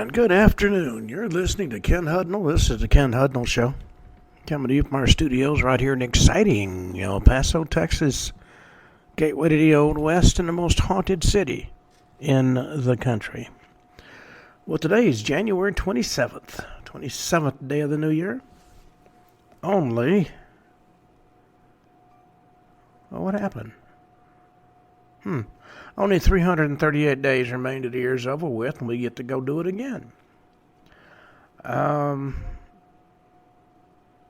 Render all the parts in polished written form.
And good afternoon. You're listening to Ken Hudnall. This is the Ken Hudnall Show. Coming to you from our studios right here in exciting El Paso, Texas. Gateway to the Old West and the most haunted city in the country. Well, today is January 27th. 27th day of the new year. What happened? Only 338 days remain to the year's over with, and we get to go do it again.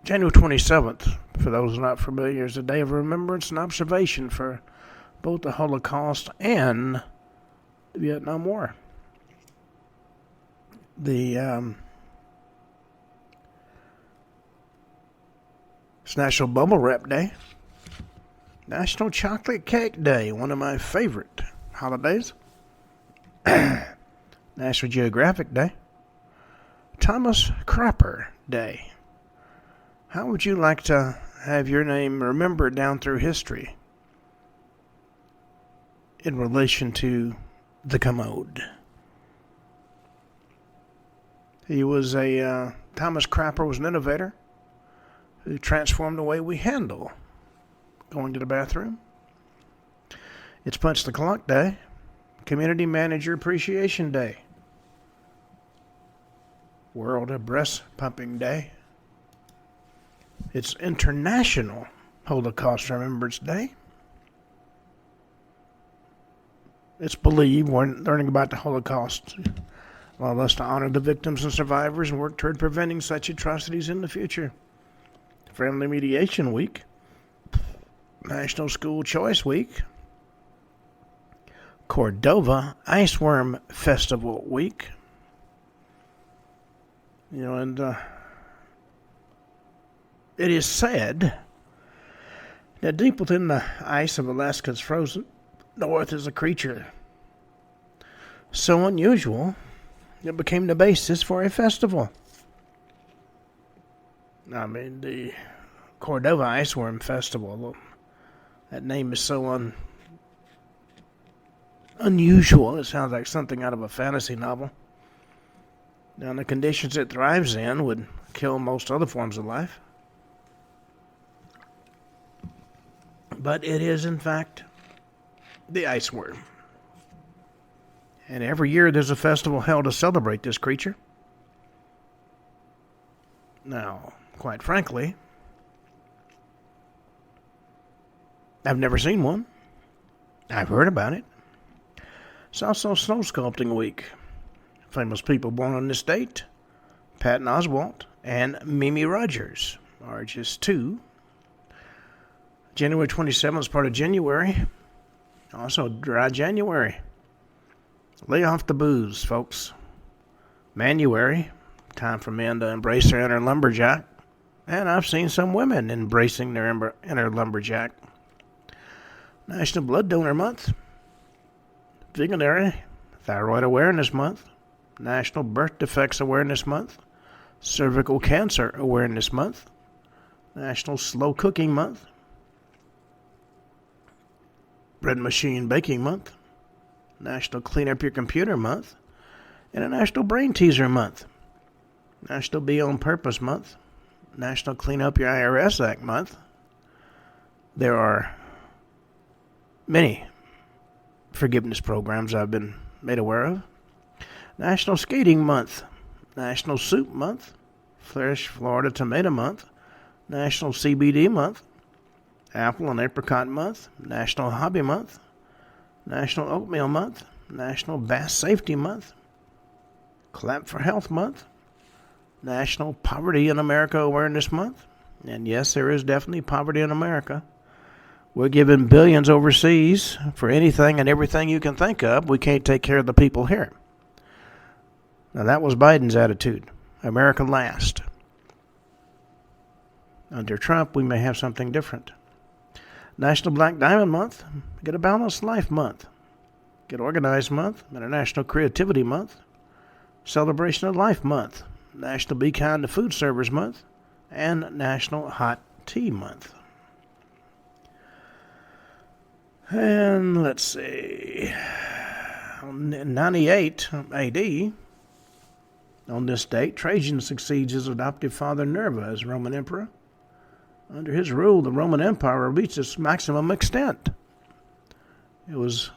January 27th, for those not familiar, is a day of remembrance and observation for both the Holocaust and the Vietnam War. It's National Bubble Wrap Day. National Chocolate Cake Day, one of my favorite holidays. National Geographic Day. Thomas Crapper Day. How would you like to have your name remembered down through history in relation to the commode? Thomas Crapper was an innovator who transformed the way we handle going to the bathroom. It's Punch the Clock Day, Community Manager Appreciation Day, World Breast Pumping Day. It's International Holocaust Remembrance Day. It's believed when learning about the Holocaust allow us to honor the victims and survivors and work toward preventing such atrocities in the future. Family Mediation Week, National School Choice Week, Cordova Iceworm Festival Week. It is said that deep within the ice of Alaska's frozen north is a creature so unusual it became the basis for a festival. The Cordova Iceworm Festival. That name is so unusual. It sounds like something out of a fantasy novel. Now, the conditions it thrives in would kill most other forms of life. But it is, in fact, the iceworm. And every year there's a festival held to celebrate this creature. Now, quite frankly, I've never seen one. I've heard about it. It's also Snow Sculpting Week. Famous people born on this date, Patton and Mimi Rogers, are just two. January 27th is part of January. Also Dry January. Lay off the booze, folks. Manuary, time for men to embrace their inner lumberjack. And I've seen some women embracing their inner lumberjack. National Blood Donor Month, Veganary Thyroid Awareness Month, National Birth Defects Awareness Month, Cervical Cancer Awareness Month, National Slow Cooking Month, Bread Machine Baking Month, National Clean Up Your Computer Month, and a National Brain Teaser Month, National Be On Purpose Month, National Clean Up Your IRS Act Month. There are many forgiveness programs I've been made aware of. National Skating Month, National Soup Month, Fresh Florida Tomato Month, National CBD Month, Apple and Apricot Month, National Hobby Month, National Oatmeal Month, National Bass Safety Month, Clap for Health Month, National Poverty in America Awareness Month. And yes, there is definitely poverty in America. We're giving billions overseas for anything and everything you can think of. We can't take care of the people here. Now, that was Biden's attitude. America last. Under Trump, we may have something different. National Black Diamond Month. Get a Balanced Life Month. Get Organized Month. International Creativity Month. Celebration of Life Month. National Be Kind to Food Servers Month. And National Hot Tea Month. And let's see. In 98 AD, On this date, Trajan succeeds his adoptive father Nerva as Roman emperor. Under his rule, the Roman Empire reached its maximum extent. It was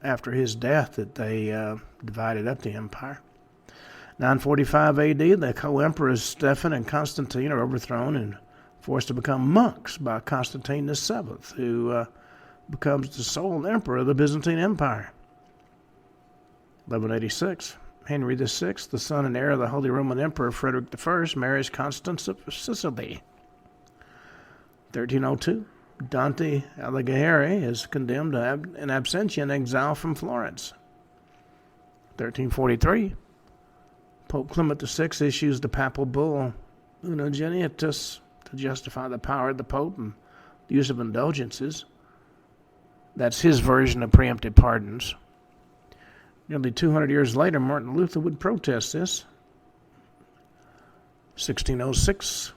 after his death that they divided up the empire. 945 A.D., the co-emperors Stephen and Constantine are overthrown and forced to become monks by Constantine VII, who becomes the sole emperor of the Byzantine Empire. 1186, Henry VI, the son and heir of the Holy Roman Emperor Frederick I, marries Constance of Sicily. 1302, Dante Alighieri is condemned in absentia and exile from Florence. 1343, Pope Clement VI issues the papal bull Una Genitus to justify the power of the Pope and the use of indulgences. That's his version of preemptive pardons. Nearly 200 years later, Martin Luther would protest this. 1606,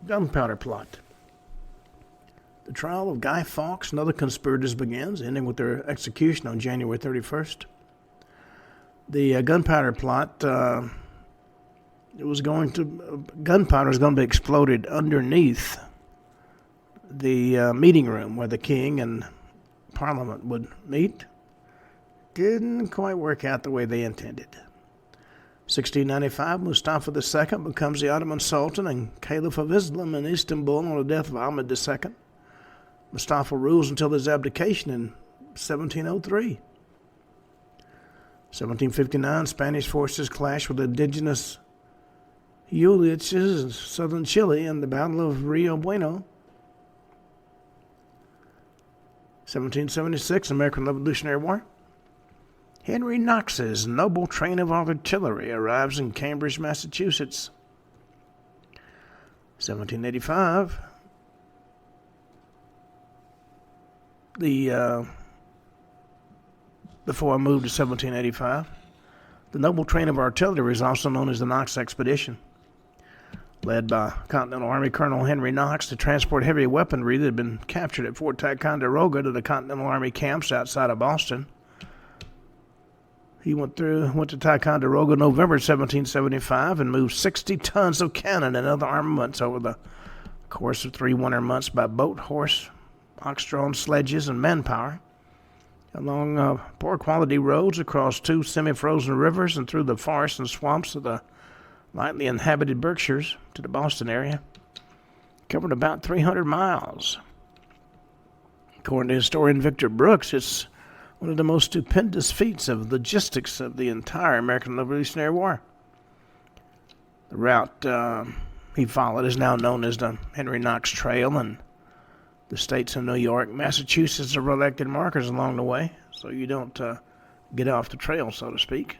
Gunpowder Plot. The trial of Guy Fawkes and other conspirators begins, ending with their execution on January 31st. The gunpowder plot, gunpowder was going to be exploded underneath the meeting room where the king and Parliament would meet. Didn't quite work out the way they intended. 1695, Mustafa II becomes the Ottoman Sultan and Caliph of Islam in Istanbul on the death of Ahmed II. Mustafa rules until his abdication in 1703. 1759, Spanish forces clash with indigenous Huilliches in southern Chile in the Battle of Rio Bueno. 1776, American Revolutionary War. Henry Knox's noble train of artillery arrives in Cambridge, Massachusetts. 1785, before I moved to 1785, the noble train of artillery is also known as the Knox Expedition, led by Continental Army Colonel Henry Knox to transport heavy weaponry that had been captured at Fort Ticonderoga to the Continental Army camps outside of Boston. He went to Ticonderoga in November 1775 and moved 60 tons of cannon and other armaments over the course of 3 winter months by boat, horse, ox-drawn sledges, and manpower, along poor-quality roads across 2 semi-frozen rivers and through the forests and swamps of the lightly inhabited Berkshires to the Boston area. Covered about 300 miles. According to historian Victor Brooks, it's one of the most stupendous feats of logistics of the entire American Revolutionary War. The route he followed is now known as the Henry Knox Trail, and the states of New York, Massachusetts are elected markers along the way, so you don't get off the trail, so to speak.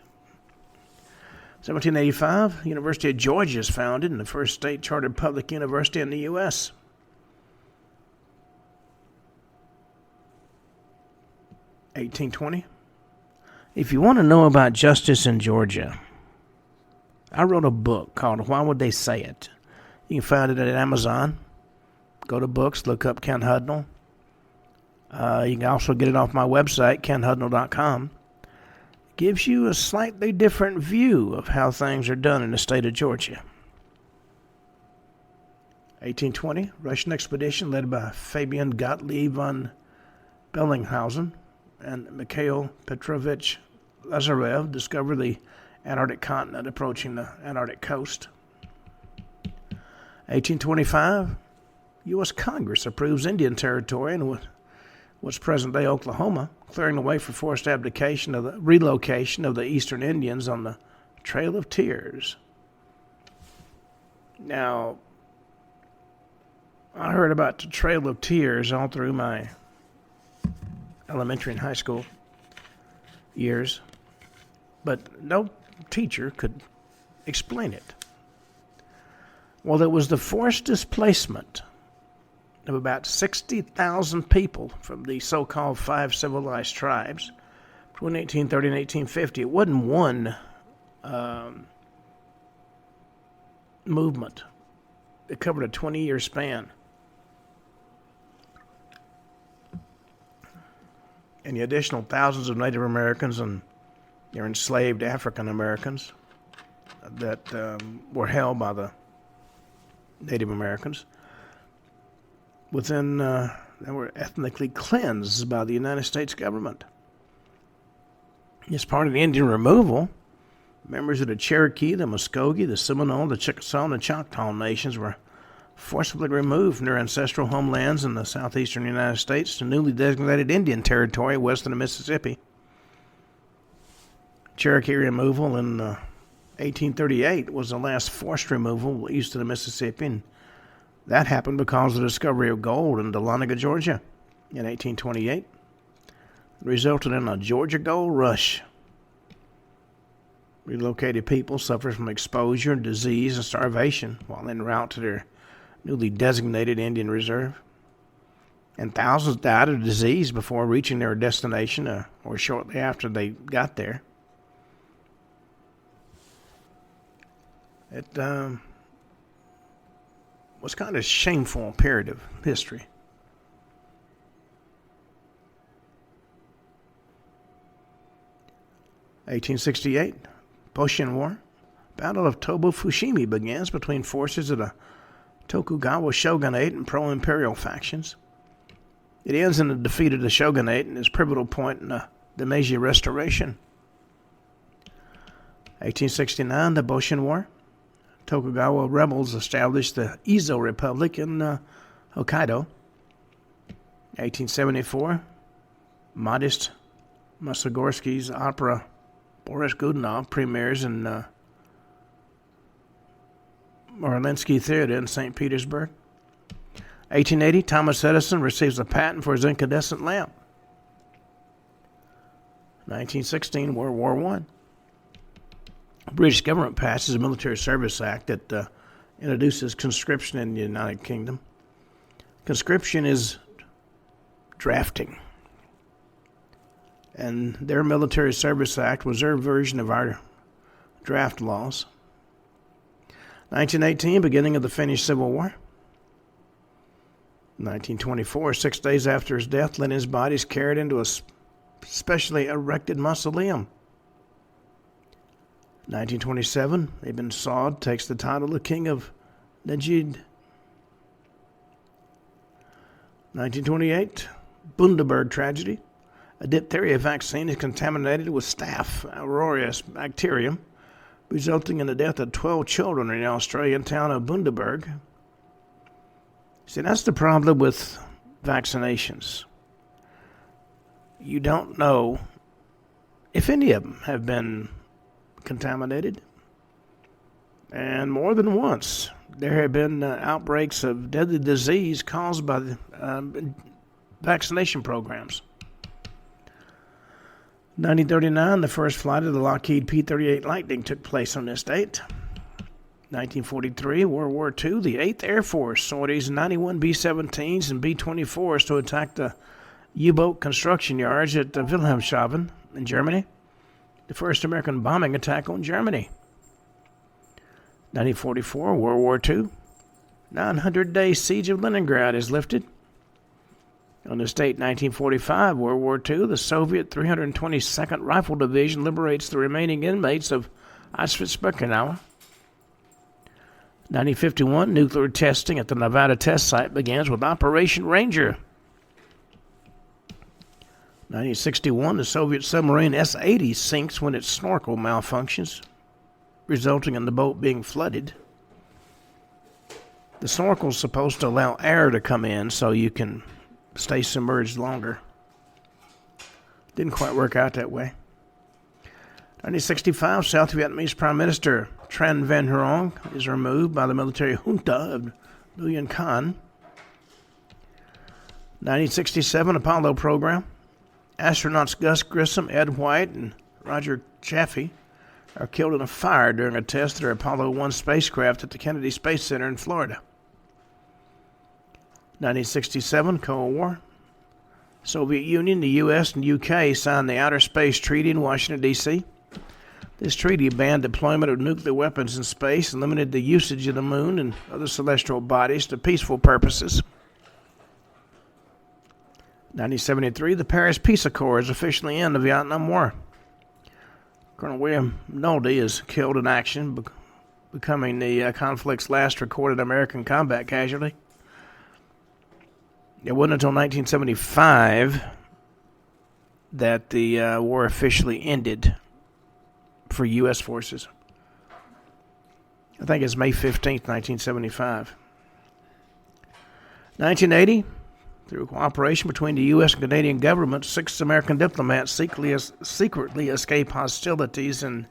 1785, University of Georgia is founded, and the first state-chartered public university in the U.S. 1820. If you want to know about justice in Georgia, I wrote a book called Why Would They Say It? You can find it at Amazon. Go to books, look up Ken Hudnall. You can also get it off my website, kenhudnall.com. It gives you a slightly different view of how things are done in the state of Georgia. 1820, Russian expedition led by Fabian Gottlieb von Bellinghausen and Mikhail Petrovich Lazarev discovered the Antarctic continent approaching the Antarctic coast. 1825, U.S. Congress approves Indian Territory in what's present-day Oklahoma, clearing the way for forced relocation of the Eastern Indians on the Trail of Tears. Now, I heard about the Trail of Tears all through my elementary and high school years, but no teacher could explain it. Well, it was the forced displacement of about 60,000 people from the so-called 5 civilized tribes between 1830 and 1850. It wasn't one movement. It covered a 20-year span. And the additional thousands of Native Americans and their enslaved African Americans. that were held by the Native Americans that were ethnically cleansed by the United States government. As part of the Indian removal, members of the Cherokee, the Muskogee, the Seminole, the Chickasaw, and the Choctaw nations were forcibly removed from their ancestral homelands in the southeastern United States to newly designated Indian Territory west of the Mississippi. Cherokee removal in 1838 was the last forced removal east of the Mississippi, and that happened because of the discovery of gold in Dahlonega, Georgia in 1828. It resulted in a Georgia gold rush. Relocated people suffered from exposure, disease, and starvation while en route to their newly designated Indian Reserve. And thousands died of disease before reaching their destination or shortly after they got there. It was kind of a shameful period of history. (1868) Boshin War. Battle of Toba-Fushimi begins between forces of the Tokugawa shogunate and pro-imperial factions. It ends in the defeat of the shogunate and is a pivotal point in the Meiji Restoration. 1869, the Boshin War. Tokugawa rebels established the Ezo Republic in Hokkaido. 1874, Modest Mussorgsky's opera Boris Godunov premieres in Orlinsky Theater in St. Petersburg. 1880, Thomas Edison receives a patent for his incandescent lamp. 1916, World War I. The British government passes a Military Service Act that introduces conscription in the United Kingdom. Conscription is drafting. And their Military Service Act was their version of our draft laws. 1918, beginning of the Finnish Civil War. 1924, 6 days after his death, Lenin's body is carried into a specially erected mausoleum. 1927, Ibn Saud takes the title of King of Najd. 1928, Bundaberg tragedy. A diphtheria vaccine is contaminated with Staph aureus bacterium, resulting in the death of 12 children in the Australian town of Bundaberg. See, that's the problem with vaccinations. You don't know if any of them have been contaminated. And more than once, there have been outbreaks of deadly disease caused by the vaccination programs. 1939, the first flight of the Lockheed P-38 Lightning took place on this date. 1943, World War II, the 8th Air Force sorties 91 B-17s and B-24s to attack the U-boat construction yards at Wilhelmshaven in Germany. The first American bombing attack on Germany. 1944, World War II. 900-day siege of Leningrad is lifted. On this date, 1945, World War II, the Soviet 322nd Rifle Division liberates the remaining inmates of Auschwitz-Birkenau. 1951, nuclear testing at the Nevada test site begins with Operation Ranger. 1961, the Soviet submarine S-80 sinks when its snorkel malfunctions, resulting in the boat being flooded. The snorkel is supposed to allow air to come in so you can stay submerged longer. Didn't quite work out that way. 1965, South Vietnamese Prime Minister Tran Van Huong is removed by the military junta of Nguyen Khan. 1967, Apollo program. Astronauts Gus Grissom, Ed White, and Roger Chaffee are killed in a fire during a test of their Apollo 1 spacecraft at the Kennedy Space Center in Florida. 1967, Cold War. Soviet Union, the U.S., and UK signed the Outer Space Treaty in Washington, D.C. This treaty banned deployment of nuclear weapons in space and limited the usage of the moon and other celestial bodies to peaceful purposes. 1973, the Paris Peace Accords officially end the Vietnam War. Colonel William Nolde is killed in action, becoming the conflict's last recorded American combat casualty. It wasn't until 1975 that the war officially ended for U.S. forces. I think it's May 15th, 1975. 1980, through cooperation between the U.S. and Canadian governments, 6 American diplomats secretly escaped hostilities in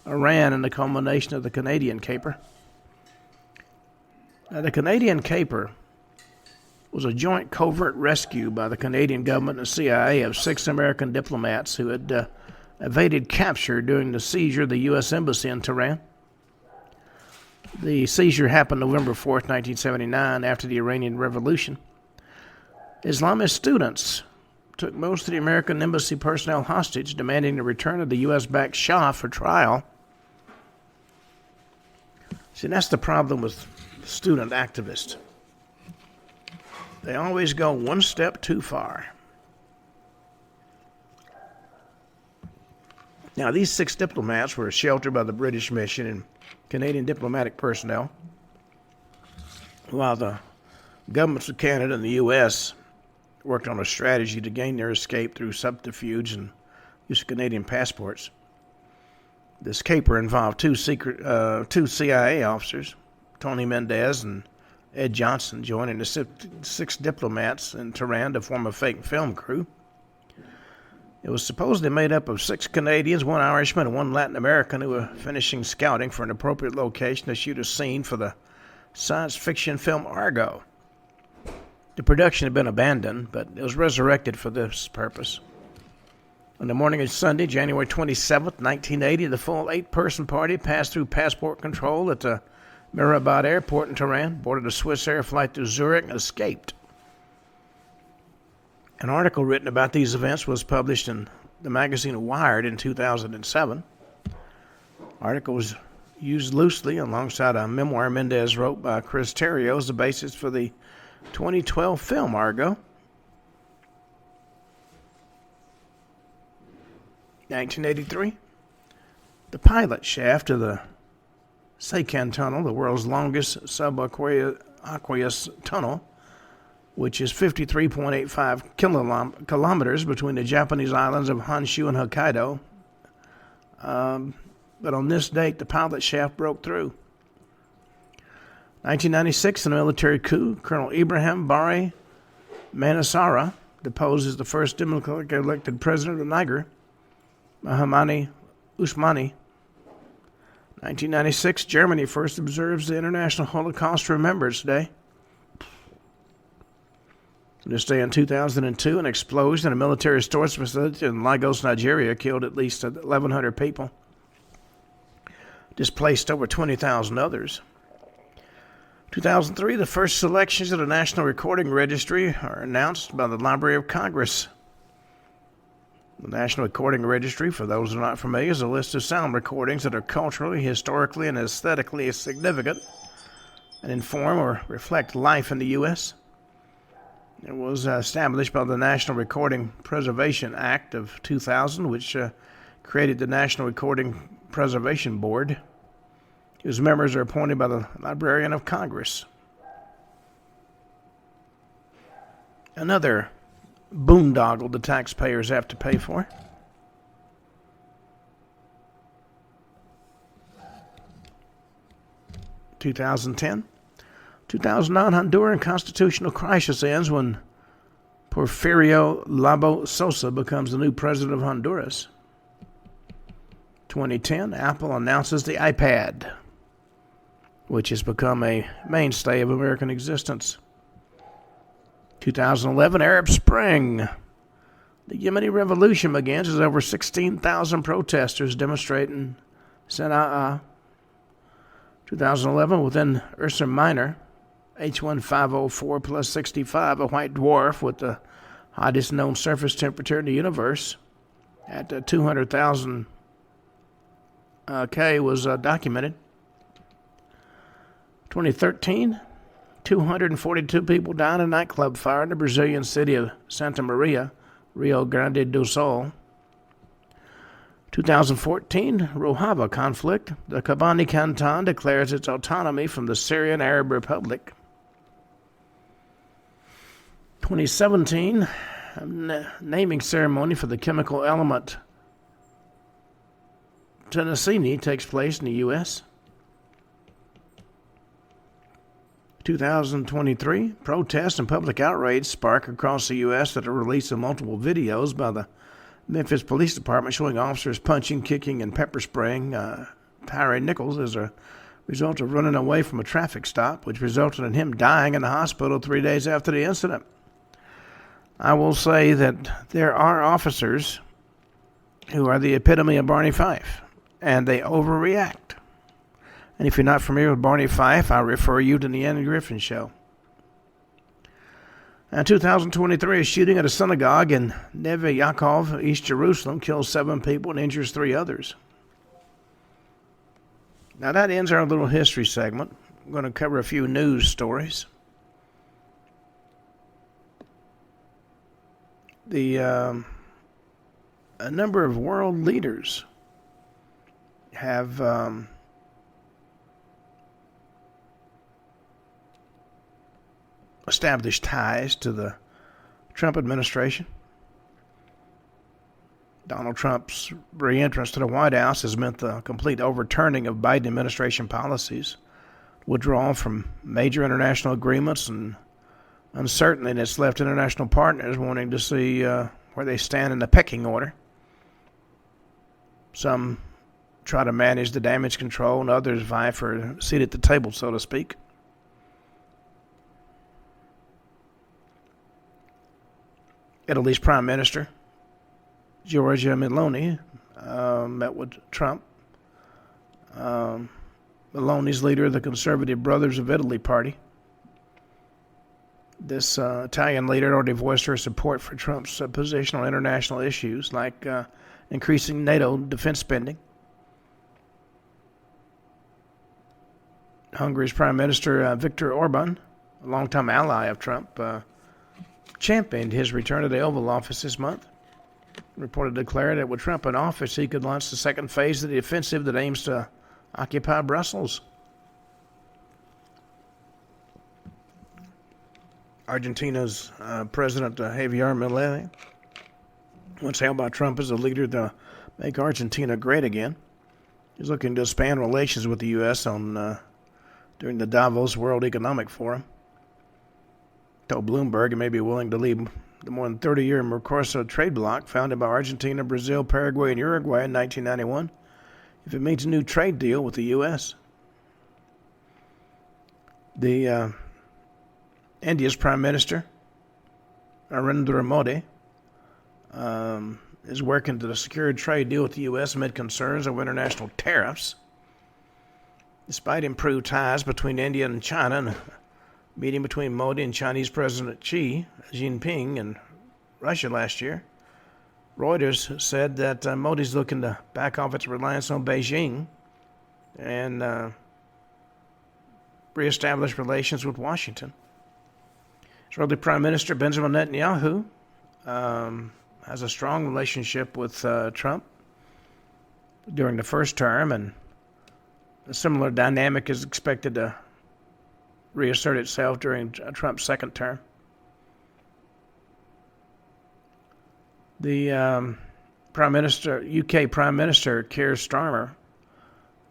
Iran in the culmination of the Canadian Caper. Now, the Canadian Caper was a joint covert rescue by the Canadian government and CIA of 6 American diplomats who had evaded capture during the seizure of the U.S. Embassy in Tehran. The seizure happened November 4th, 1979, after the Iranian Revolution. Islamist students took most of the American embassy personnel hostage, demanding the return of the U.S.-backed Shah for trial. See, that's the problem with student activists. They always go one step too far. Now, these 6 diplomats were sheltered by the British mission and Canadian diplomatic personnel, while the governments of Canada and the U.S. worked on a strategy to gain their escape through subterfuge and use of Canadian passports. This caper involved two CIA officers, Tony Mendez and Ed Johnson, joining the 6 diplomats in Tehran to form a fake film crew. It was supposedly made up of 6 Canadians, 1 Irishman, and 1 Latin American who were finishing scouting for an appropriate location to shoot a scene for the science fiction film Argo. The production had been abandoned, but it was resurrected for this purpose. On the morning of Sunday, January 27th, 1980, the full 8-person party passed through passport control at the Mirabad Airport in Tehran, boarded a Swiss Air flight to Zurich, and escaped. An article written about these events was published in the magazine Wired in 2007. The article was used loosely alongside a memoir Mendez wrote by Chris Terrio as the basis for the 2012 film Argo. 1983, the pilot shaft of the Seikan Tunnel, the world's longest subaqueous tunnel, which is 53.85 kilometers between the Japanese islands of Honshu and Hokkaido. But on this date, the pilot shaft broke through. 1996, in a military coup, Colonel Ibrahim Bari Manasara deposes the first democratically elected president of Niger, Mahamani Usmani. 1996, Germany first observes the International Holocaust Remembrance Day. This day in 2002, an explosion in a military storage facility in Lagos, Nigeria, killed at least 1,100 people, displaced over 20,000 others. 2003, the first selections of the National Recording Registry are announced by the Library of Congress. The National Recording Registry, for those who are not familiar, is a list of sound recordings that are culturally, historically, and aesthetically significant and inform or reflect life in the U.S. It was established by the National Recording Preservation Act of 2000, which created the National Recording Preservation Board, whose members are appointed by the Librarian of Congress. Another boondoggle the taxpayers have to pay for. (2010) 2009 Honduran constitutional crisis ends when Porfirio Lobo Sosa becomes the new president of Honduras. 2010, Apple announces the iPad, which has become a mainstay of American existence. 2011, Arab Spring. The Yemeni revolution begins as over 16,000 protesters demonstrate in Sana'a. 2011, within Ursa Minor, H1504 plus 65, a white dwarf with the hottest known surface temperature in the universe at 200,000 K was documented. 2013, 242 people died in a nightclub fire in the Brazilian city of Santa Maria, Rio Grande do Sul. 2014, Rojava conflict. The Kobani Canton declares its autonomy from the Syrian Arab Republic. 2017, naming ceremony for the chemical element Tennessee takes place in the U.S. 2023, protests and public outrage spark across the U.S. that are released of multiple videos by the Memphis Police Department showing officers punching, kicking, and pepper spraying Tyree Nichols as a result of running away from a traffic stop, which resulted in him dying in the hospital 3 days after the incident. I will say that there are officers who are the epitome of Barney Fife, and they overreact. And if you're not familiar with Barney Fife, I refer you to the Andy Griffin Show. In 2023, a shooting at a synagogue in Neve Yaakov, East Jerusalem, kills 7 people and injures 3 others. Now that ends our little history segment. I'm going to cover a few news stories. A number of world leaders have established ties to the Trump administration. Donald Trump's re-entrance to the White House has meant the complete overturning of Biden administration policies, withdrawal from major international agreements, and uncertainty that's left international partners wanting to see where they stand in the pecking order. Some try to manage the damage control, and others vie for a seat at the table, so to speak. Italy's Prime Minister, Giorgia Meloni, met with Trump. Meloni's leader of the Conservative Brothers of Italy party. This Italian leader already voiced her support for Trump's position on international issues like increasing NATO defense spending. Hungary's Prime Minister Viktor Orban, a longtime ally of Trump, championed his return to the Oval Office this month. Reported declared that with Trump in office, he could launch the second phase of the offensive that aims to occupy Brussels. Argentina's President Javier Milei, once hailed by Trump as a leader to make Argentina great again, is looking to expand relations with the U.S. during the Davos World Economic Forum. Told Bloomberg he may be willing to leave the more than 30-year Mercosur trade bloc founded by Argentina, Brazil, Paraguay, and Uruguay in 1991 if it means a new trade deal with the U.S. India's Prime Minister, Narendra Modi, is working to secure a trade deal with the U.S. amid concerns over international tariffs. Despite improved ties between India and China and a meeting between Modi and Chinese President Xi Jinping in Russia last year, Reuters said that Modi's looking to back off its reliance on Beijing and reestablish relations with Washington. Israeli Prime Minister Benjamin Netanyahu has a strong relationship with Trump during the first term, and a similar dynamic is expected to reassert itself during Trump's second term. The UK Prime Minister Keir Starmer,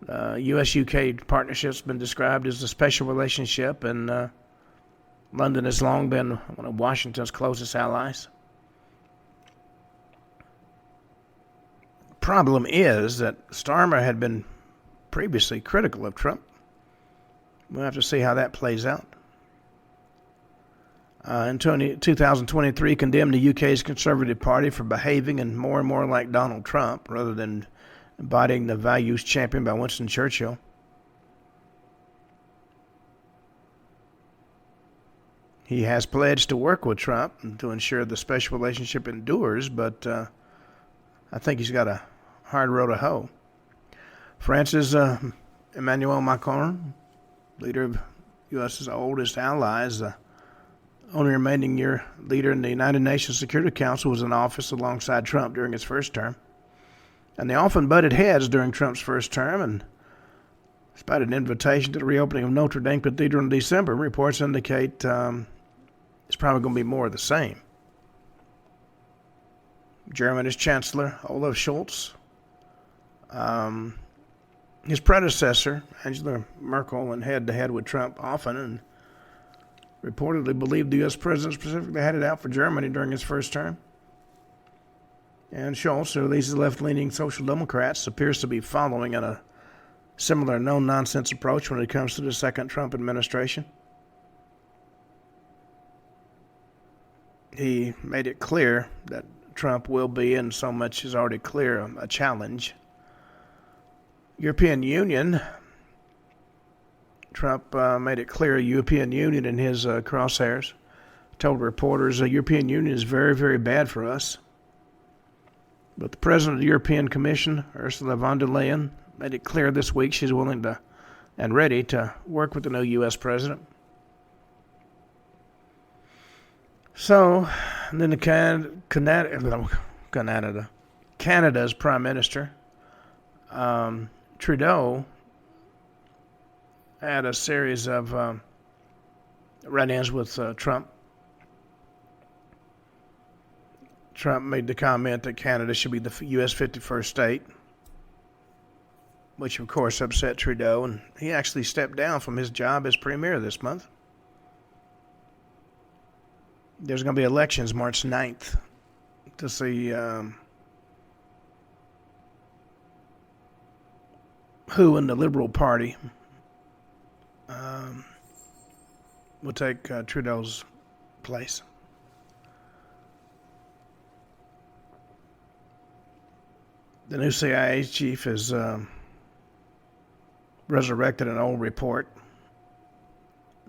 U.S.-UK partnership's been described as a special relationship, and London has long been one of Washington's closest allies. Problem is that Starmer had been previously critical of Trump. We'll have to see how that plays out. In 2023, condemned the UK's Conservative Party for behaving and more like Donald Trump rather than embodying the values championed by Winston Churchill. He has pledged to work with Trump to ensure the special relationship endures, but I think he's got a hard row to hoe. France's Emmanuel Macron, leader of U.S.'s oldest allies, only remaining year leader in the United Nations Security Council, was in office alongside Trump during his first term. And they often butted heads during Trump's first term, and despite an invitation to the reopening of Notre Dame Cathedral in December, reports indicate it's probably going to be more of the same. Germany's Chancellor, Olaf Scholz, his predecessor, Angela Merkel, went head-to-head with Trump often and reportedly believed the U.S. president specifically had it out for Germany during his first term. And Scholz, who leads the left-leaning Social Democrats, appears to be following in a similar no-nonsense approach when it comes to the second Trump administration. He made it clear that Trump will be, and so much is already clear, a challenge. European Union, Trump made it clear, European Union in his crosshairs, told reporters the European Union is very, very bad for us. But the president of the European Commission, Ursula von der Leyen, made it clear this week she's willing to and ready to work with the new U.S. president. So, and then Canada's Prime Minister, Trudeau, had a series of run-ins with Trump. Trump made the comment that Canada should be the U.S. 51st state, which of course upset Trudeau, and he actually stepped down from his job as premier this month. There's going to be elections March 9th to see who in the Liberal Party will take Trudeau's place. The new CIA chief has resurrected an old report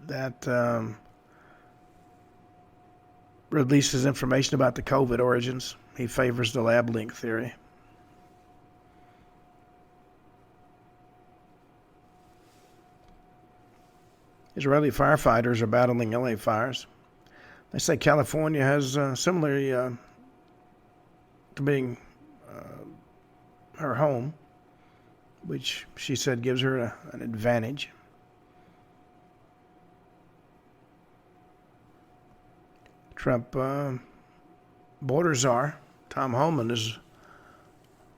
that releases information about the COVID origins. He favors the lab link theory. Israeli firefighters are battling LA fires. They say California has similarly to being her home, which she said gives her an advantage. Trump border czar Tom Homan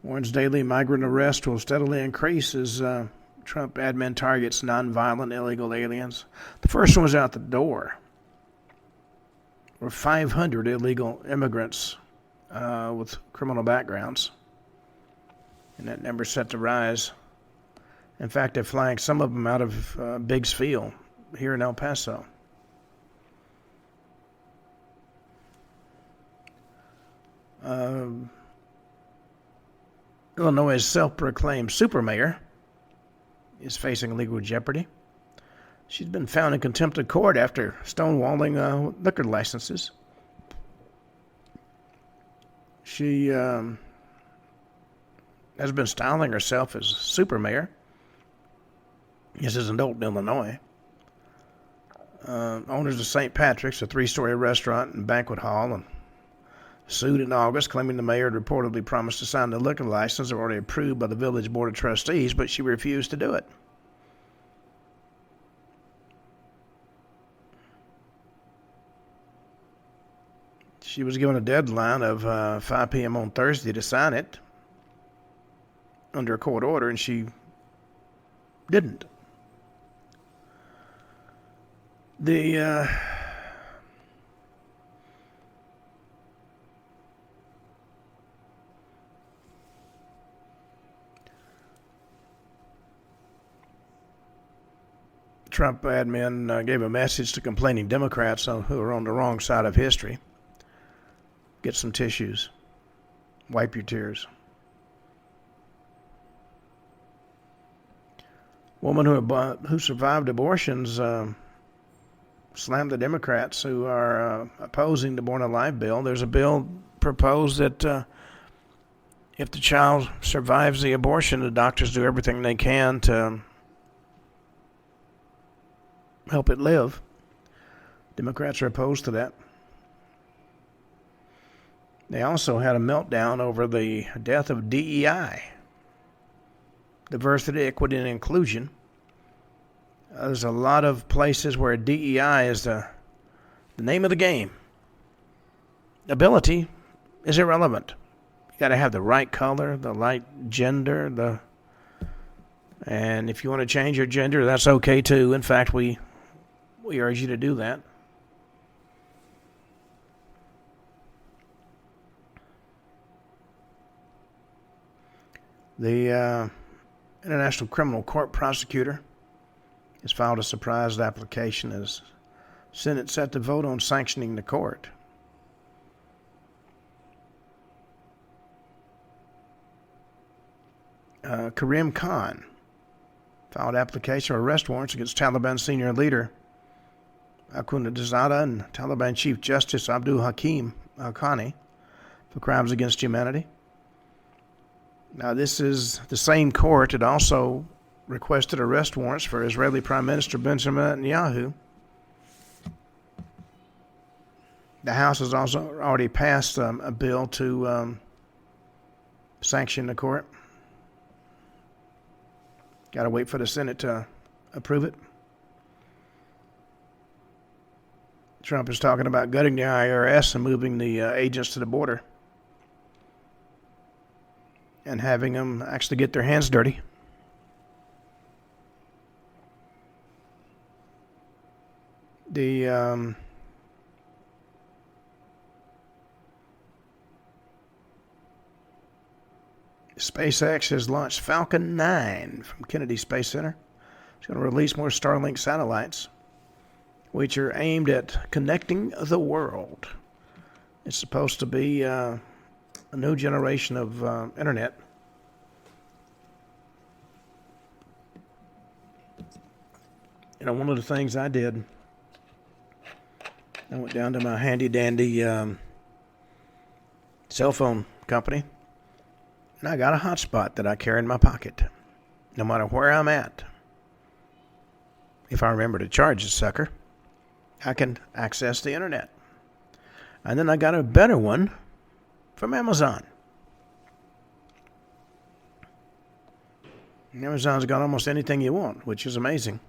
warns daily migrant arrests will steadily increase as Trump admin targets nonviolent illegal aliens. The first one was out the door, were 500 illegal immigrants with criminal backgrounds, and that number's set to rise. In fact, they're flying some of them out of Biggs Field here in El Paso. Illinois' self-proclaimed supermayor is facing legal jeopardy. She's been found in contempt of court after stonewalling liquor licenses. She has been styling herself as supermayor. This is in Dolton, Illinois. Owners of St. Patrick's, a 3-story restaurant and banquet hall, and sued in August, claiming the mayor had reportedly promised to sign the liquor license already approved by the village board of trustees, but she refused to do it. She was given a deadline of 5 p.m. on Thursday to sign it under a court order, and she didn't. The Trump admin gave a message to complaining Democrats who are on the wrong side of history. Get some tissues. Wipe your tears. Woman who survived abortions slammed the Democrats who are opposing the Born Alive bill. There's a bill proposed that if the child survives the abortion, the doctors do everything they can to help it live. Democrats are opposed to that. They also had a meltdown over the death of DEI, diversity, equity, and inclusion. There's a lot of places where DEI is the name of the game. Ability is irrelevant. You got to have the right color, the right gender, and if you want to change your gender, that's okay too. In fact, we urge you to do that. The International Criminal Court prosecutor has filed a surprise application as Senate set to vote on sanctioning the court. Karim Khan filed application for arrest warrants against Taliban senior leader Akhundadzada and Taliban Chief Justice Abdul Hakim Al-Khani for crimes against humanity. Now, this is the same court that also requested arrest warrants for Israeli Prime Minister Benjamin Netanyahu. The House has also already passed a bill to sanction the court. Got to wait for the Senate to approve it. Trump is talking about gutting the IRS and moving the agents to the border and having them actually get their hands dirty. The SpaceX has launched Falcon 9 from Kennedy Space Center. It's going to release more Starlink satellites, which are aimed at connecting the world. It's supposed to be a new generation of internet. You know, one of the things I did, I went down to my handy-dandy cell phone company, and I got a hotspot that I carry in my pocket, no matter where I'm at. If I remember to charge the sucker, I can access the internet. And then I got a better one from Amazon. And Amazon's got almost anything you want, which is amazing.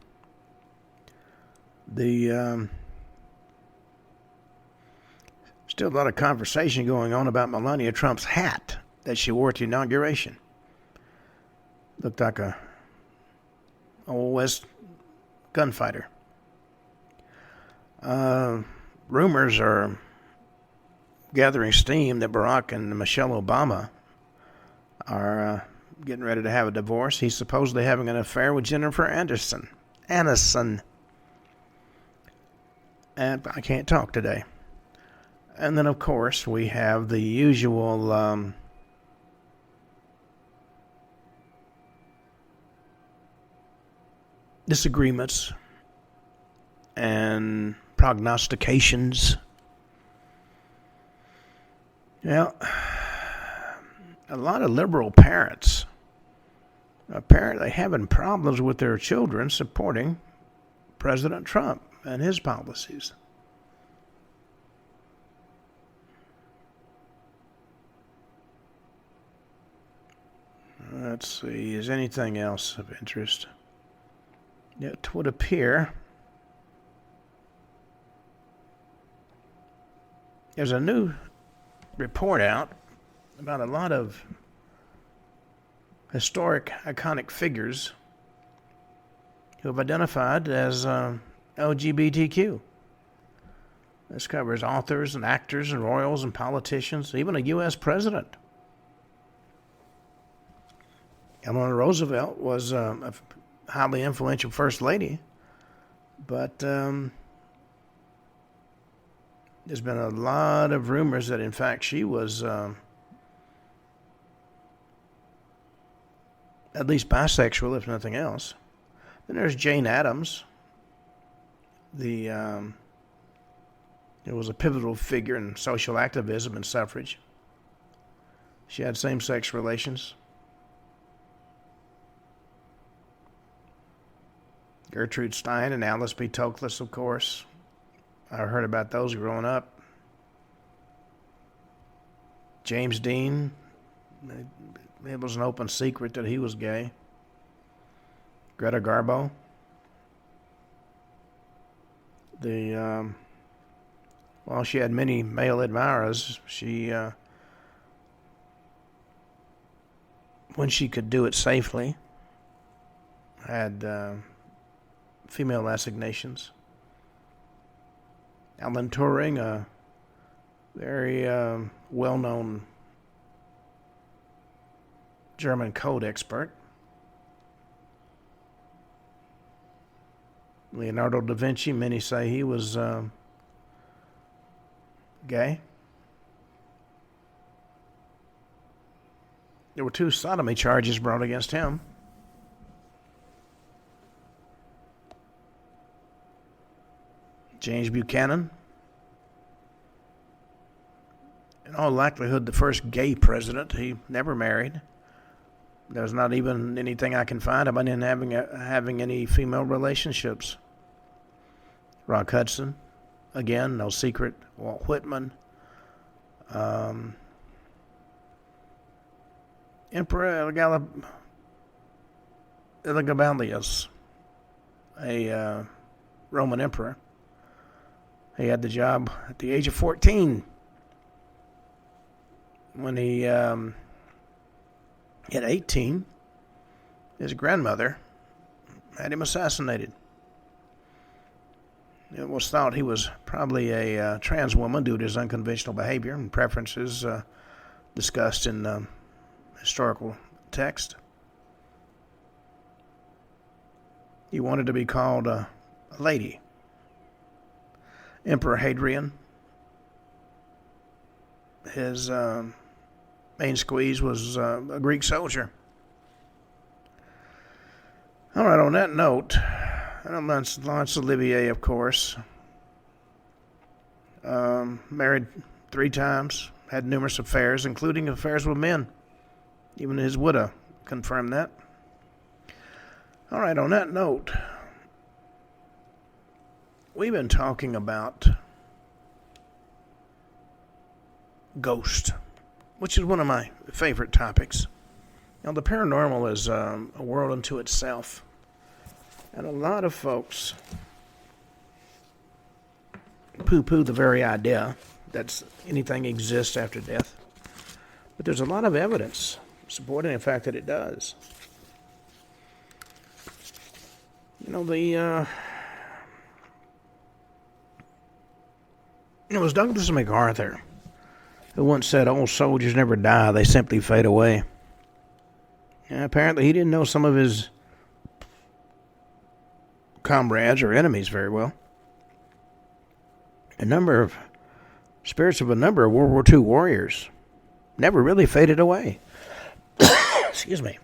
Still a lot of conversation going on about Melania Trump's hat that she wore at the inauguration. Looked like a old West gunfighter. Rumors are gathering steam that Barack and Michelle Obama are getting ready to have a divorce. He's supposedly having an affair with Jennifer Aniston. And I can't talk today. And then, of course, we have the usual disagreements and prognostications. Well, a lot of liberal parents apparently having problems with their children supporting President Trump and his policies. Let's see, is anything else of interest? It would appear there's a new report out about a lot of historic, iconic figures who have identified as LGBTQ. This covers authors and actors and royals and politicians, even a U.S. president. Eleanor Roosevelt was a highly influential first lady, but there's been a lot of rumors that, in fact, she was at least bisexual, if nothing else. Then there's Jane Addams. It was a pivotal figure in social activism and suffrage. She had same-sex relations. Gertrude Stein and Alice B. Toklas, of course. I heard about those growing up. James Dean, it was an open secret that he was gay. Greta Garbo. While she had many male admirers, she, when she could do it safely, had female assignations. Alan Turing, a very well-known German code expert. Leonardo da Vinci, many say he was gay. There were 2 sodomy charges brought against him. James Buchanan, in all likelihood, the first gay president. He never married. There's not even anything I can find about him having any female relationships. Rock Hudson, again, no secret. Walt Whitman, Emperor Elagabalus, a Roman emperor. He had the job at the age of 14. When he hit 18, his grandmother had him assassinated. It was thought he was probably a trans woman due to his unconventional behavior and preferences discussed in historical text. He wanted to be called a lady. Emperor Hadrian, his main squeeze was a Greek soldier. All right, on that note, Laurence Olivier, of course, married 3 times, had numerous affairs, including affairs with men. Even his widow confirmed that. All right, on that note, we've been talking about ghost, which is one of my favorite topics. Now, the paranormal is a world unto itself. And a lot of folks poo-poo the very idea that anything exists after death. But there's a lot of evidence supporting the fact that it does. You know, it was Douglas MacArthur who once said, "Old soldiers never die, they simply fade away." And apparently he didn't know some of his comrades or enemies very well. Spirits of a number of World War II warriors never really faded away. Excuse me.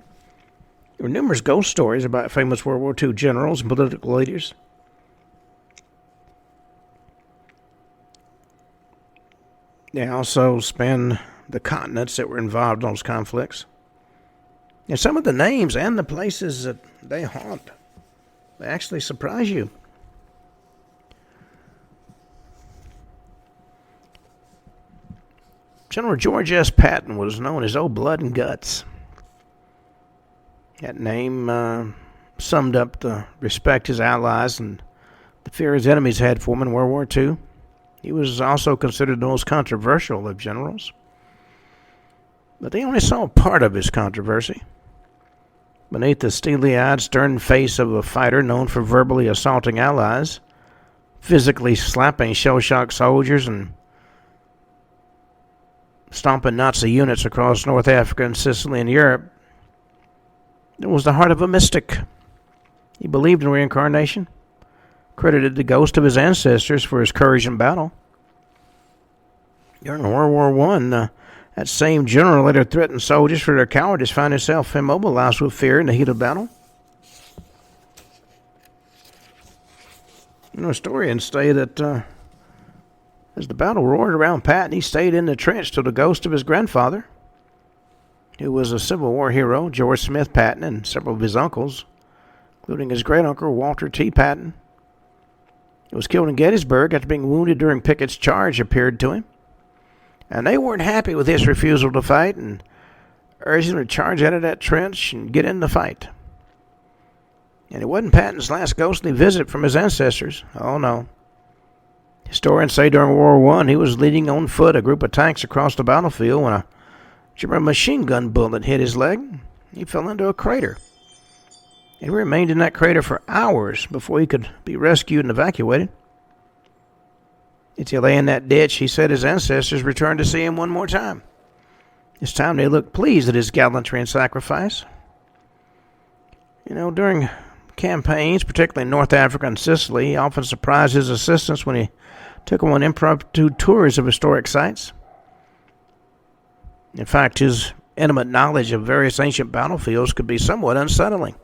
There were numerous ghost stories about famous World War II generals and political leaders. They also spanned the continents that were involved in those conflicts. And some of the names and the places that they haunt, they actually surprise you. General George S. Patton was known as Old Blood and Guts. That name summed up the respect his allies and the fear his enemies had for him in World War II. He was also considered the most controversial of generals. But they only saw part of his controversy. Beneath the steely-eyed, stern face of a fighter known for verbally assaulting allies, physically slapping shell-shocked soldiers, and stomping Nazi units across North Africa and Sicily and Europe, it was the heart of a mystic. He believed in reincarnation, credited the ghost of his ancestors for his courage in battle. During World War I, that same general later threatened soldiers for their cowardice, found himself immobilized with fear in the heat of battle. Historians say that as the battle roared around Patton, he stayed in the trench till the ghost of his grandfather, who was a Civil War hero, George Smith Patton, and several of his uncles, including his great-uncle Walter T. Patton, who was killed in Gettysburg after being wounded during Pickett's charge, appeared to him. And they weren't happy with his refusal to fight and urged him to charge out of that trench and get in the fight. And it wasn't Patton's last ghostly visit from his ancestors. Oh, no. Historians say during World War I, he was leading on foot a group of tanks across the battlefield when a German machine gun bullet hit his leg. He fell into a crater. And he remained in that crater for hours before he could be rescued and evacuated. As he lay in that ditch, he said his ancestors returned to see him one more time. This time they looked pleased at his gallantry and sacrifice. During campaigns, particularly in North Africa and Sicily, he often surprised his assistants when he took them on impromptu tours of historic sites. In fact, his intimate knowledge of various ancient battlefields could be somewhat unsettling.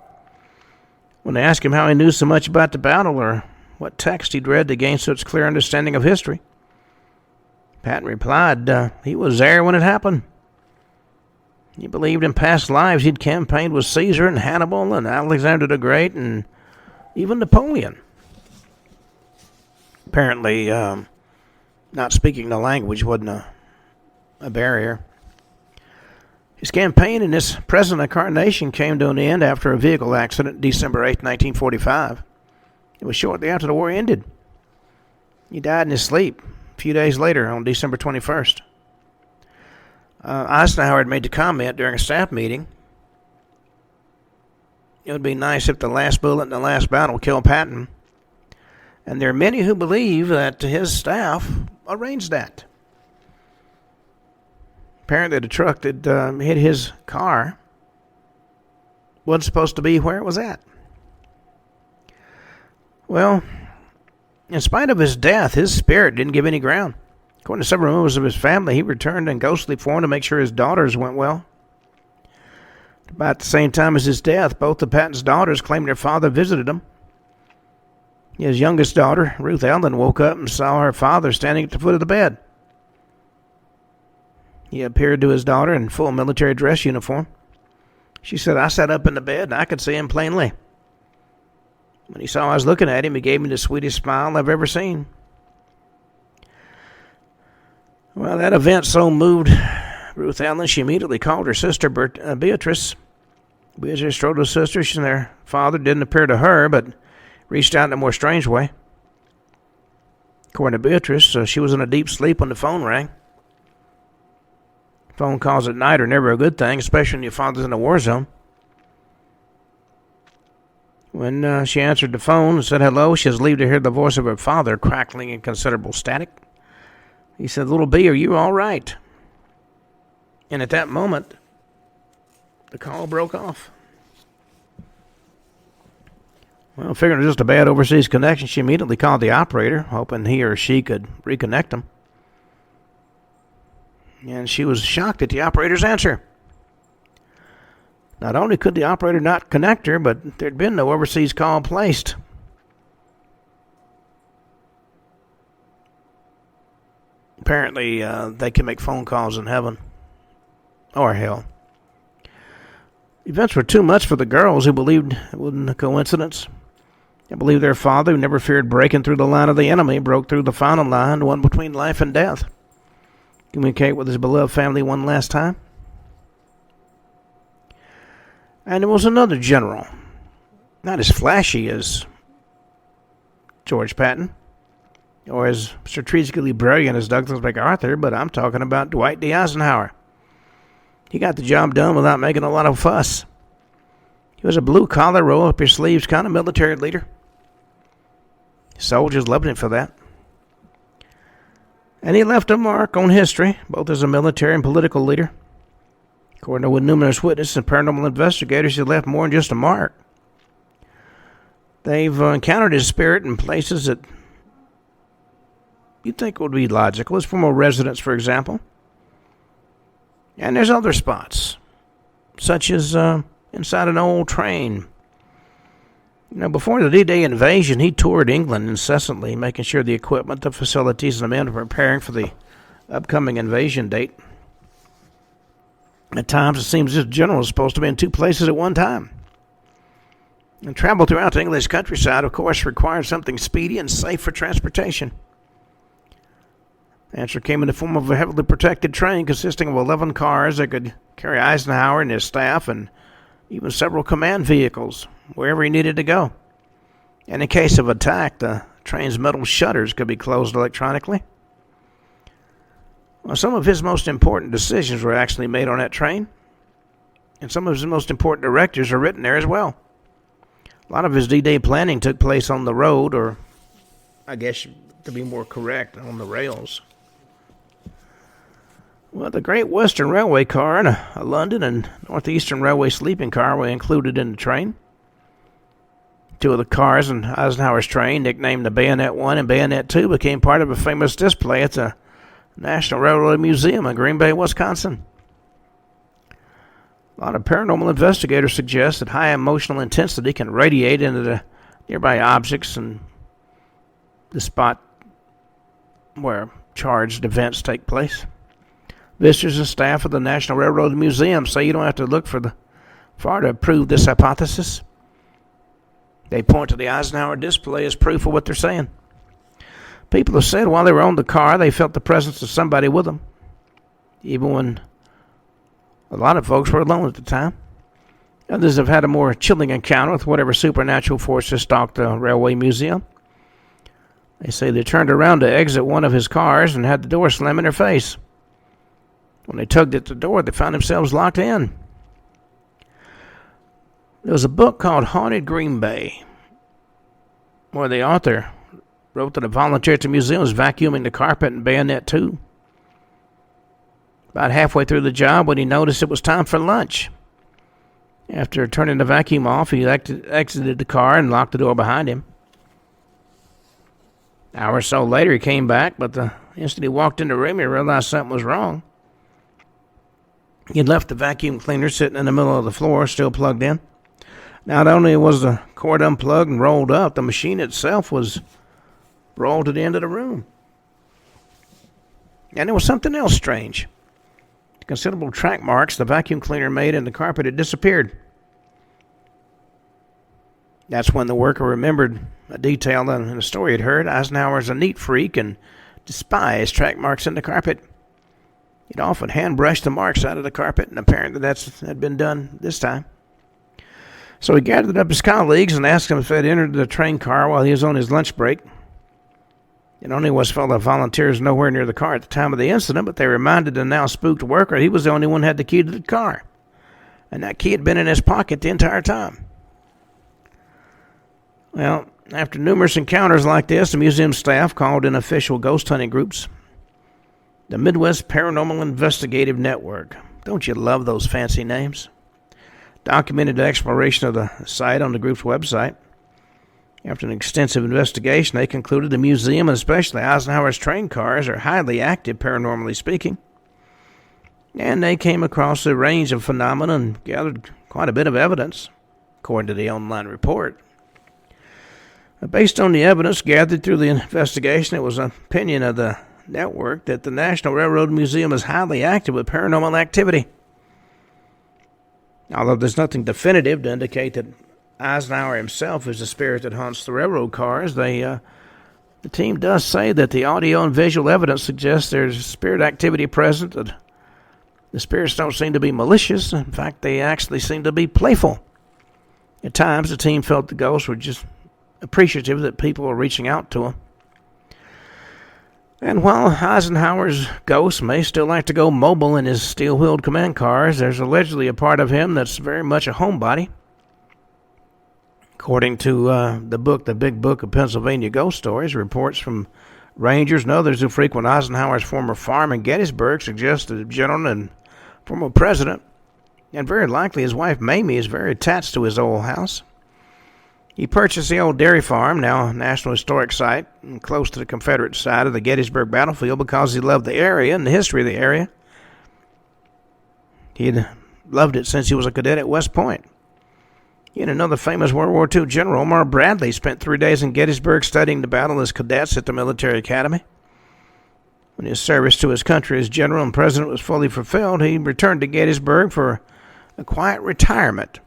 When they asked him how he knew so much about the battle or what text he'd read to gain such clear understanding of history, Patton replied he was there when it happened. He believed in past lives he'd campaigned with Caesar and Hannibal and Alexander the Great and even Napoleon. Apparently, not speaking the language wasn't a barrier. His campaign in this present incarnation came to an end after a vehicle accident December 8, 1945. It was shortly after the war ended. He died in his sleep a few days later on December 21st. Eisenhower had made the comment during a staff meeting, it would be nice if the last bullet in the last battle killed Patton. And there are many who believe that his staff arranged that. Apparently the truck that hit his car wasn't supposed to be where it was at. Well, in spite of his death, his spirit didn't give any ground. According to several members of his family, he returned in ghostly form to make sure his daughters went well. About the same time as his death, both of Patton's daughters claimed their father visited them. His youngest daughter, Ruth Ellen, woke up and saw her father standing at the foot of the bed. He appeared to his daughter in full military dress uniform. She said, "I sat up in the bed and I could see him plainly. When he saw I was looking at him, he gave me the sweetest smile I've ever seen." Well, that event so moved Ruth Ellen, she immediately called her sister, Beatrice. Beatrice told her sister their father didn't appear to her, but reached out in a more strange way. According to Beatrice, she was in a deep sleep when the phone rang. Phone calls at night are never a good thing, especially when your father's in a war zone. When she answered the phone and said hello, she was relieved to hear the voice of her father crackling in considerable static. He said, "Little B, are you all right?" And at that moment, the call broke off. Well, figuring it was just a bad overseas connection, she immediately called the operator, hoping he or she could reconnect him. And she was shocked at the operator's answer. Not only could the operator not connect her, but there'd been no overseas call placed. Apparently, they can make phone calls in heaven or hell. Events were too much for the girls, who believed it wasn't a coincidence. They believed their father, who never feared breaking through the line of the enemy, broke through the final line, the one between life and death. Communicate with his beloved family one last time. And there was another general, not as flashy as George Patton, or as strategically brilliant as Douglas MacArthur, but I'm talking about Dwight D. Eisenhower. He got the job done without making a lot of fuss. He was a blue-collar, roll-up-your-sleeves kind of military leader. Soldiers loved him for that. And he left a mark on history, both as a military and political leader. According to numerous witnesses and paranormal investigators, he left more than just a mark. They've encountered his spirit in places that you'd think would be logical, as former residents, for example. And there's other spots, such as inside an old train. Before the D-Day invasion, he toured England incessantly, making sure the equipment, the facilities, and the men were preparing for the upcoming invasion date. At times, it seems this general was supposed to be in two places at one time. And travel throughout the English countryside, of course, required something speedy and safe for transportation. Answer came in the form of a heavily protected train consisting of 11 cars that could carry Eisenhower and his staff and even several command vehicles wherever he needed to go. And in case of attack, the train's metal shutters could be closed electronically. Well, some of his most important decisions were actually made on that train, and some of his most important directives are written there as well. A lot of his D-Day planning took place on the road, or I guess to be more correct, on the rails. Well, the Great Western Railway car and a London and Northeastern Railway sleeping car were included in the train. Two of the cars in Eisenhower's train, nicknamed the Bayonet 1 and Bayonet 2, became part of a famous display at the National Railroad Museum in Green Bay, Wisconsin. A lot of paranormal investigators suggest that high emotional intensity can radiate into the nearby objects and the spot where charged events take place. Visitors and staff of the National Railroad Museum say you don't have to look far to prove this hypothesis. They point to the Eisenhower display as proof of what they're saying. People have said while they were on the car, they felt the presence of somebody with them, even when a lot of folks were alone at the time. Others have had a more chilling encounter with whatever supernatural forces stalked the Railway Museum. They say they turned around to exit one of his cars and had the door slam in their face. When they tugged at the door, they found themselves locked in. There was a book called Haunted Green Bay, where the author wrote that a volunteer at the museum was vacuuming the carpet in Bayonet 2. About halfway through the job, when he noticed it was time for lunch. After turning the vacuum off, he exited the car and locked the door behind him. An hour or so later, he came back, but the instant he walked in the room, he realized something was wrong. He had left the vacuum cleaner sitting in the middle of the floor, still plugged in. Not only was the cord unplugged and rolled up, the machine itself was rolled to the end of the room. And there was something else strange. The considerable track marks the vacuum cleaner made in the carpet had disappeared. That's when the worker remembered a detail in the story he'd heard. Eisenhower's a neat freak and despised track marks in the carpet. He'd often hand-brushed the marks out of the carpet, and apparently that had been done this time. So he gathered up his colleagues and asked them if they'd entered the train car while he was on his lunch break. It only was fellow volunteers nowhere near the car at the time of the incident, but they reminded the now spooked worker he was the only one who had the key to the car. And that key had been in his pocket the entire time. Well, after numerous encounters like this, the museum staff called in official ghost hunting groups. The Midwest Paranormal Investigative Network. Don't you love those fancy names? Documented the exploration of the site on the group's website. After an extensive investigation, they concluded the museum, and especially Eisenhower's train cars, are highly active, paranormally speaking. And they came across a range of phenomena and gathered quite a bit of evidence, according to the online report. Based on the evidence gathered through the investigation, it was an opinion of the network that the National Railroad Museum is highly active with paranormal activity. Although there's nothing definitive to indicate that Eisenhower himself is the spirit that haunts the railroad cars, the team does say that the audio and visual evidence suggests there's spirit activity present, that the spirits don't seem to be malicious. In fact, they actually seem to be playful. At times, the team felt the ghosts were just appreciative that people were reaching out to them. And while Eisenhower's ghost may still like to go mobile in his steel-wheeled command cars, there's allegedly a part of him that's very much a homebody. According to the book, The Big Book of Pennsylvania Ghost Stories, reports from rangers and others who frequent Eisenhower's former farm in Gettysburg suggest that the general and former president, and very likely his wife Mamie, is very attached to his old house. He purchased the old dairy farm, now a National Historic Site, close to the Confederate side of the Gettysburg battlefield, because he loved the area and the history of the area. He'd loved it since he was a cadet at West Point. He and another famous World War II general, Omar Bradley, spent 3 days in Gettysburg studying the battle as cadets at the military academy. When his service to his country as general and president was fully fulfilled, he returned to Gettysburg for a quiet retirement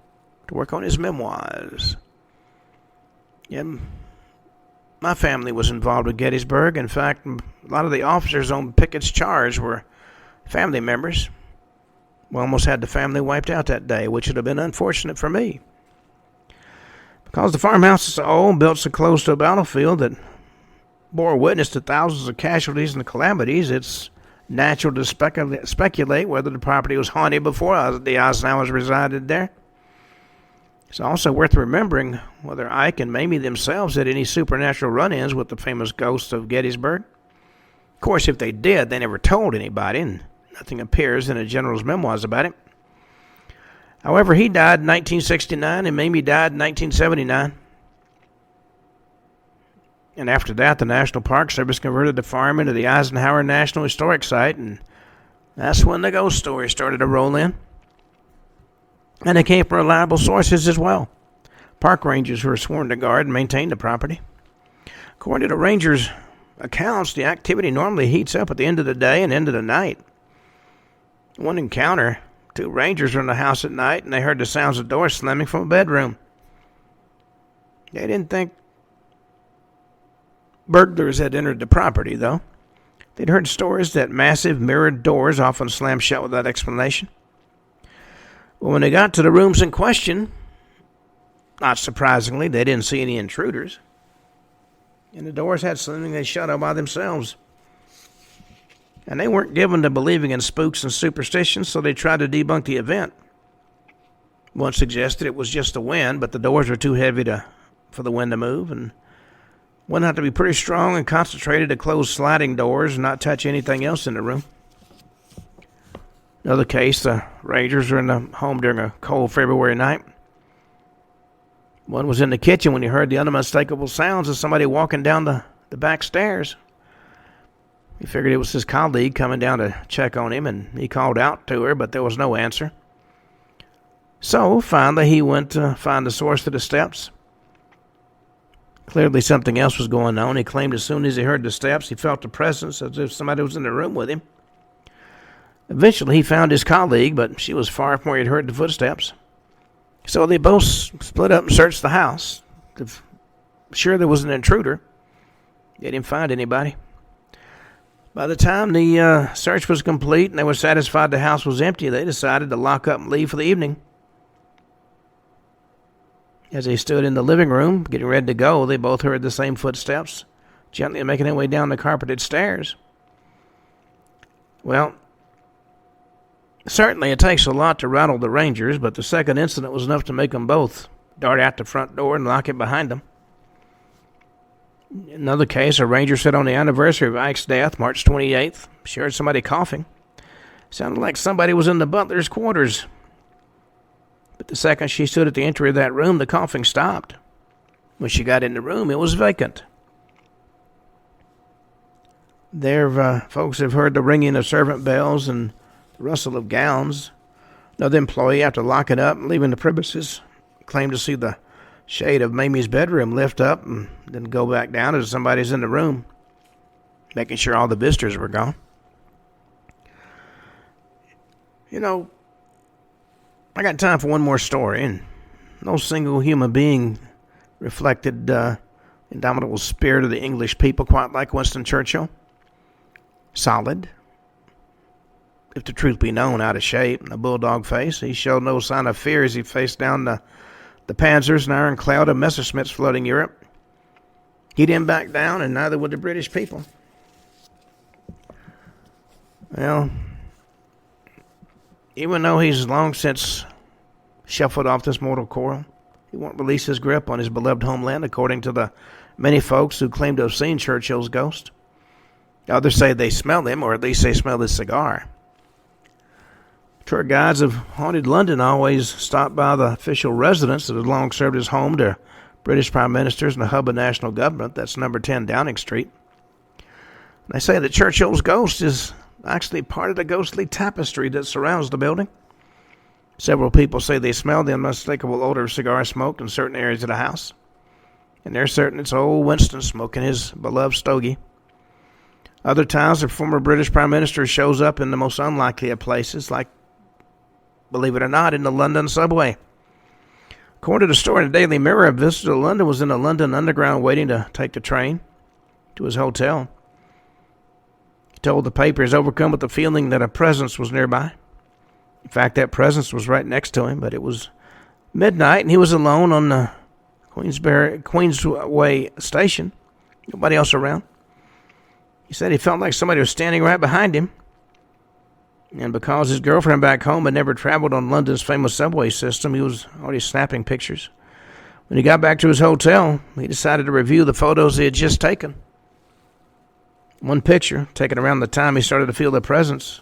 to work on his memoirs. And My family was involved with Gettysburg. In fact, a lot of the officers on Pickett's charge were family members. We almost had the family wiped out that day, which would have been unfortunate for me. Because the farmhouse is old, built so close to a battlefield that bore witness to thousands of casualties and calamities, it's natural to speculate whether the property was haunted before the Eisenhowers resided there. It's also worth remembering whether Ike and Mamie themselves had any supernatural run-ins with the famous ghosts of Gettysburg. Of course, if they did, they never told anybody, and nothing appears in the general's memoirs about it. However, he died in 1969, and Mamie died in 1979. And after that, the National Park Service converted the farm into the Eisenhower National Historic Site, and that's when the ghost stories started to roll in. And they came from reliable sources as well. Park rangers who were sworn to guard and maintain the property. According to the rangers' accounts, the activity normally heats up at the end of the day and end of the night. One encounter, 2 rangers were in the house at night, and they heard the sounds of doors slamming from a bedroom. They didn't think burglars had entered the property, though. They'd heard stories that massive mirrored doors often slammed shut without explanation. Well, when they got to the rooms in question, not surprisingly, they didn't see any intruders. And the doors had something they shut up by themselves. And they weren't given to believing in spooks and superstitions, so they tried to debunk the event. One suggested it was just the wind, but the doors were too heavy for the wind to move, and one had to be pretty strong and concentrated to close sliding doors and not touch anything else in the room. Another case, the rangers were in the home during a cold February night. One was in the kitchen when he heard the unmistakable sounds of somebody walking down the back stairs. He figured it was his colleague coming down to check on him, and he called out to her, but there was no answer. So, finally, he went to find the source of the steps. Clearly something else was going on. He claimed as soon as he heard the steps, he felt the presence as if somebody was in the room with him. Eventually, he found his colleague, but she was far from where he'd heard the footsteps. So they both split up and searched the house. Sure there was an intruder. They didn't find anybody. By the time the search was complete and they were satisfied the house was empty, they decided to lock up and leave for the evening. As they stood in the living room, getting ready to go, they both heard the same footsteps, gently making their way down the carpeted stairs. Well, certainly it takes a lot to rattle the rangers, but the second incident was enough to make them both dart out the front door and lock it behind them. In another case, a ranger said on the anniversary of Ike's death, March 28th, she heard somebody coughing. Sounded like somebody was in the butler's quarters. But the second she stood at the entry of that room, the coughing stopped. When she got in the room, it was vacant. There, folks have heard the ringing of servant bells and the rustle of gowns. Another employee, after locking up and leaving the premises, claimed to see the shade of Mamie's bedroom lift up and then go back down as somebody's in the room, making sure all the visitors were gone. You know, I got time for one more story, and no single human being reflected indomitable spirit of the English people quite like Winston Churchill. Solid. If the truth be known, out of shape, and a bulldog face. He showed no sign of fear as he faced down the panzers and iron cloud of Messerschmitts flooding Europe. He didn't back down, and neither would the British people. Well, even though he's long since shuffled off this mortal coil, he won't release his grip on his beloved homeland, according to the many folks who claim to have seen Churchill's ghost. Others say they smell him, or at least they smell his cigar. Tour guides of haunted London always stop by the official residence that has long served as home to British prime ministers and the hub of national government. That's number 10 Downing Street. And they say that Churchill's ghost is actually part of the ghostly tapestry that surrounds the building. Several people say they smell the unmistakable odor of cigar smoke in certain areas of the house. And they're certain it's old Winston smoking his beloved stogie. Other times, the former British prime minister shows up in the most unlikely of places, like, believe it or not, in the London subway. According to the story in the Daily Mirror, a visitor to London was in the London Underground waiting to take the train to his hotel. He told the paper he was overcome with the feeling that a presence was nearby. In fact, that presence was right next to him, but it was midnight and he was alone on the Queensway station. Nobody else around. He said he felt like somebody was standing right behind him. And because his girlfriend back home had never traveled on London's famous subway system, he was already snapping pictures. When he got back to his hotel, he decided to review the photos he had just taken. One picture, taken around the time he started to feel the presence,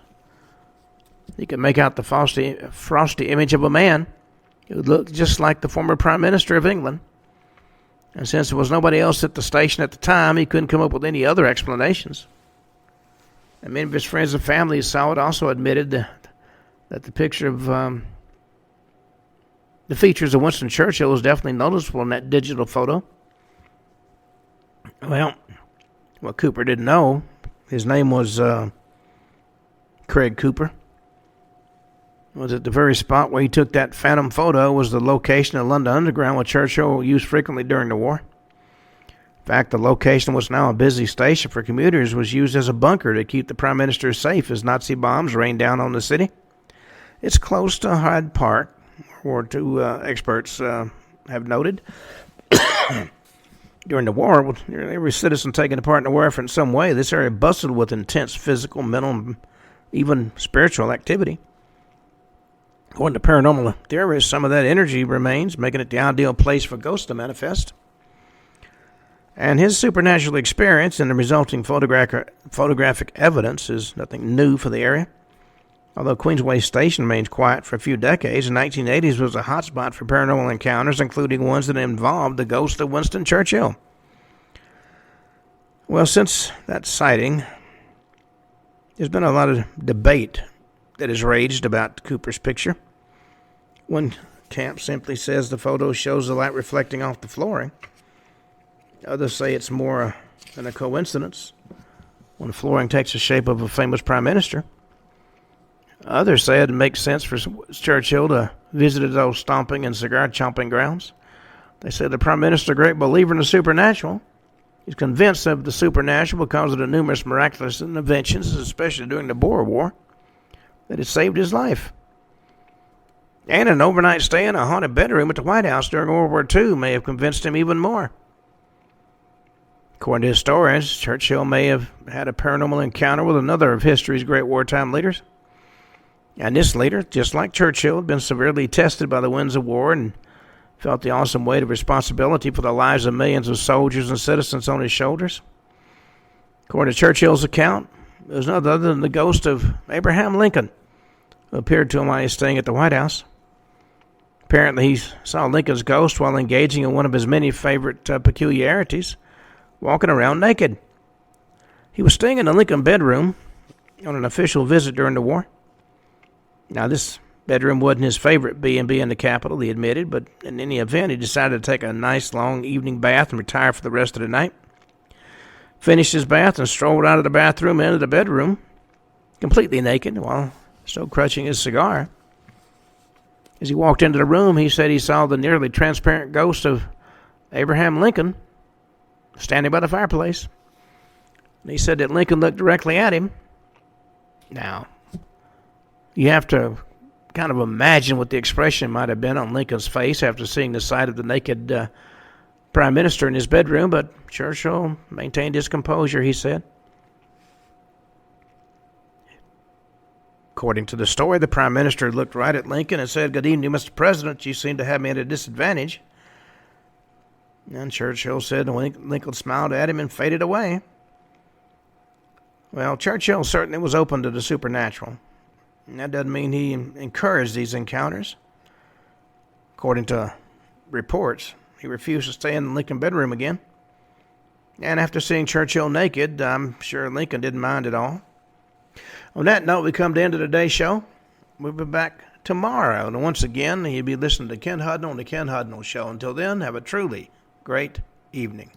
he could make out the frosty image of a man who looked just like the former Prime Minister of England. And since there was nobody else at the station at the time, he couldn't come up with any other explanations. And many of his friends and family who saw it also admitted that the picture of the features of Winston Churchill was definitely noticeable in that digital photo. Well, what Cooper didn't know, his name was Craig Cooper, was at the very spot where he took that phantom photo was the location of London Underground, which Churchill used frequently during the war. In fact, the location was now a busy station for commuters, was used as a bunker to keep the Prime Minister safe as Nazi bombs rained down on the city. It's close to Hyde Park, where two experts have noted. During the war, with every citizen taking part in the war effort in some way, this area bustled with intense physical, mental, and even spiritual activity. According to paranormal theorists, some of that energy remains, making it the ideal place for ghosts to manifest. And his supernatural experience and the resulting photographic evidence is nothing new for the area. Although Queensway Station remained quiet for a few decades, the 1980s was a hotspot for paranormal encounters, including ones that involved the ghost of Winston Churchill. Well, since that sighting, there's been a lot of debate that has raged about Cooper's picture. One camp simply says the photo shows the light reflecting off the flooring. Others say it's more than a coincidence when the flooring takes the shape of a famous prime minister. Others say it makes sense for Churchill to visit those stomping and cigar-chomping grounds. They say the prime minister, a great believer in the supernatural. He's convinced of the supernatural because of the numerous miraculous inventions, especially during the Boer War, that it saved his life. And an overnight stay in a haunted bedroom at the White House during World War II may have convinced him even more. According to historians, Churchill may have had a paranormal encounter with another of history's great wartime leaders. And this leader, just like Churchill, had been severely tested by the winds of war and felt the awesome weight of responsibility for the lives of millions of soldiers and citizens on his shoulders. According to Churchill's account, it was none other than the ghost of Abraham Lincoln, who appeared to him while he was staying at the White House. Apparently, he saw Lincoln's ghost while engaging in one of his many favorite peculiarities, walking around naked. He was staying in the Lincoln bedroom on an official visit during the war. Now, this bedroom wasn't his favorite B&B in the Capitol, he admitted, but in any event, he decided to take a nice long evening bath and retire for the rest of the night. Finished his bath and strolled out of the bathroom into the bedroom, completely naked, while still clutching his cigar. As he walked into the room, he said he saw the nearly transparent ghost of Abraham Lincoln standing by the fireplace. And he said that Lincoln looked directly at him. Now, you have to kind of imagine what the expression might have been on Lincoln's face after seeing the sight of the naked prime minister in his bedroom, but Churchill maintained his composure, he said. According to the story, the prime minister looked right at Lincoln and said, "Good evening, Mr. President. You seem to have me at a disadvantage." And Churchill said Lincoln smiled at him and faded away. Well, Churchill certainly was open to the supernatural. And that doesn't mean he encouraged these encounters. According to reports, he refused to stay in the Lincoln bedroom again. And after seeing Churchill naked, I'm sure Lincoln didn't mind at all. On that note, we come to the end of today's show. We'll be back tomorrow. And once again, you'll be listening to Ken Hudnall on the Ken Hudnall Show. Until then, have a truly great evening.